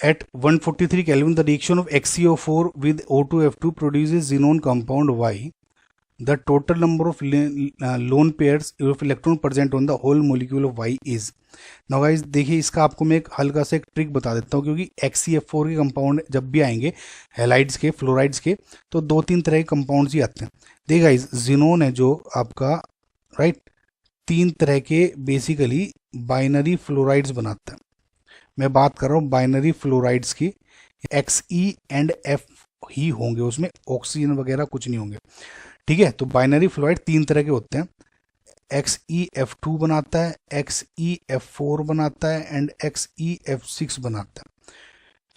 At 143 Kelvin, the reaction of XeO4 with O2F2 produces xenon compound Y. The total number of lone pairs of electron present on the whole molecule of Y is. Now guys देखिए, इसका आपको मैं एक हल्का सा एक trick बता देता हूँ, क्योंकि XeF4 के कंपाउंड जब भी आएंगे हैलाइड्स के, फ्लोराइड्स के, तो 2-3 तरह के कंपाउंड्स ही आते हैं। देखिए गाइस, जिनोन है जो आपका, राइट, 3 तरह के बेसिकली बाइनरी फ्लोराइड्स बनाता है। मैं बात कर रहा हूँ बाइनरी फ्लोराइड्स की। Xe एंड F ही होंगे, उसमें ऑक्सीजन वगैरह कुछ नहीं होंगे, ठीक है। तो बाइनरी फ्लोराइड 3 तरह के होते हैं। XeF2 बनाता है, XeF4 बनाता है एंड XeF6 बनाता है,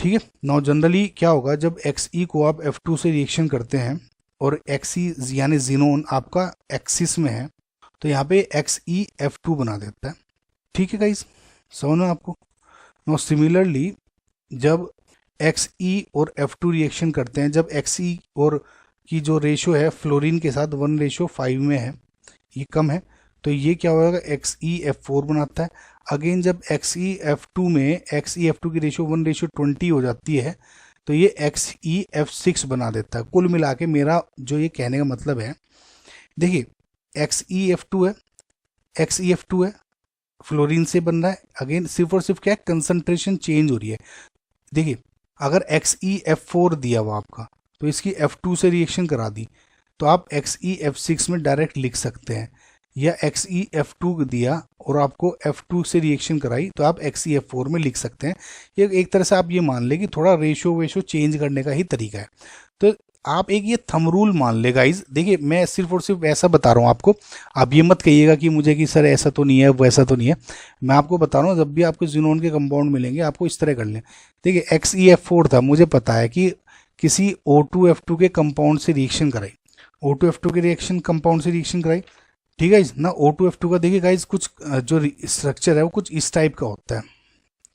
ठीक है। नाउ जनरली क्या होगा, जब Xe को आप F2 से रिएक्शन करते हैं और Xe यानी जिनोन आपका एक्सिस में है, तो यहाँ पे XeF2 बना देता है, ठीक है गाइस, समझ में आपको। नाउ सिमिलरली जब Xe और F2 रिएक्शन करते हैं, जब Xe और की जो रेशो है फ्लोरीन के साथ 1:5 में है, ये कम है, तो ये क्या होगा, XeF4 बनाता है। अगेन जब XeF2 में XeF2 की रेशो 1:20 हो जाती है, तो ये XeF6 बना देता है। कुल मिला के मेरा जो ये कहने का मतलब है, देखिए XeF2 है, फ्लोरीन से बन रहा है। अगेन सिर्फ और सिर्फ क्या है, कंसंट्रेशन चेंज हो रही है। देखिए अगर XeF4 दिया हुआ आपका, तो इसकी F2 से रिएक्शन करा दी, तो आप XeF6 में डायरेक्ट लिख सकते हैं, या XeF2 दिया और आपको F2 से रिएक्शन कराई, तो आप XeF4 में लिख सकते हैं। ये एक तरह से आप ये मान ले कि थोड़ा रेशो चेंज करने का ही तरीका है। तो आप एक ये थंब रूल मान ले गाइज। देखिए मैं सिर्फ और सिर्फ ऐसा बता रहा हूँ आपको, आप ये मत कहिएगा कि मुझे कि सर ऐसा तो नहीं है, वैसा तो नहीं है। मैं आपको बता रहा हूँ, जब भी आपको जिनोन के कंपाउंड मिलेंगे आपको इस तरह कर लें। देखिए XeF4 था, मुझे पता है कि किसी O2F2 के कंपाउंड से रिएक्शन कराई, O2F2 के रिएक्शन कंपाउंड से रिएक्शन कराई, ठीक है ना। O2F2 का देखिए गाइज कुछ जो स्ट्रक्चर है वो कुछ इस टाइप का होता है,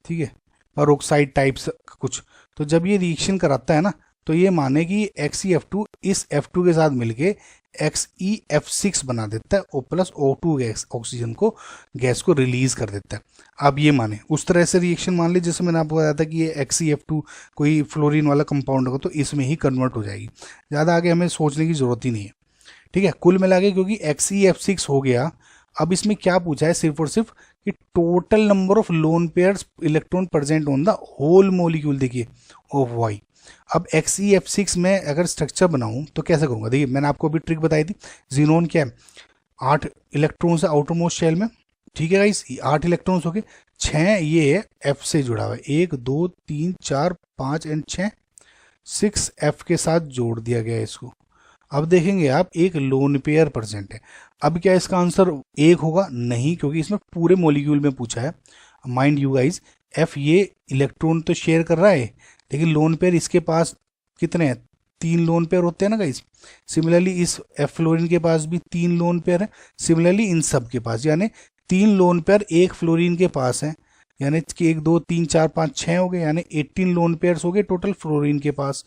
ठीक है, पेरोक्साइड टाइप्स कुछ। तो जब ये रिएक्शन कराता है ना, तो ये माने कि XeF2 इस F2 के साथ मिलके XeF6 बना देता है और प्लस O2 गैस, ऑक्सीजन को, गैस को रिलीज कर देता है। अब ये माने उस तरह से रिएक्शन मान ली जैसे मैंने आपको बताया था कि ये XeF2 कोई फ्लोरीन वाला कंपाउंड होगा, तो इसमें ही कन्वर्ट हो जाएगी। ज़्यादा आगे हमें सोचने की ज़रूरत ही नहीं है, ठीक है। कुल मिला के क्योंकि XeF6 हो गया, अब इसमें क्या पूछा है, सिर्फ और सिर्फ कि total number of lone pairs electron present on the whole molecule, देखिए, ऑफ वाई। अब XeF6 में अगर स्ट्रक्चर बनाऊं तो कैसे करूंगा, देखिए मैंने आपको अभी ट्रिक बताई थी। जिनोन क्या है, 8 इलेक्ट्रॉन्स है आउटर मोस्ट शेल में, ठीक है गाइस, 8 इलेक्ट्रॉन्स हो गए, 6 ये है F से जुड़ा हुआ है, 1 2 3 4 5 एंड 6 F के साथ जोड़ दिया गया है इसको। अब देखेंगे आप, एक लोन पेयर प्रेजेंट है। अब क्या इसका आंसर 1 होगा, नहीं, क्योंकि इसमें पूरे मॉलिक्यूल में पूछा है। माइंड यू गाइस, F ये इलेक्ट्रॉन तो शेयर कर रहा है, लेकिन लोन पेयर इसके पास कितने हैं, 3 लोन पेयर होते हैं ना गाइस। सिमिलरली इस F फ्लोरीन के पास भी 3 लोन पेयर है, सिमिलरली इन सब के पास, यानी 3 लोन पेयर एक फ्लोरीन के पास है, यानी कि 1 2 3 4 5 6 हो गए, यानी 18 लोन पेयर्स हो गए टोटल फ्लोरीन के पास,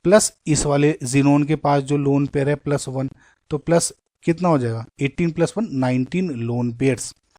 प्लस इस वाले जिनोन के पास जो लोन पेयर है +1, तो प्लस कितना हो जाएगा, 18 + 1 19 लोन पेयर्स।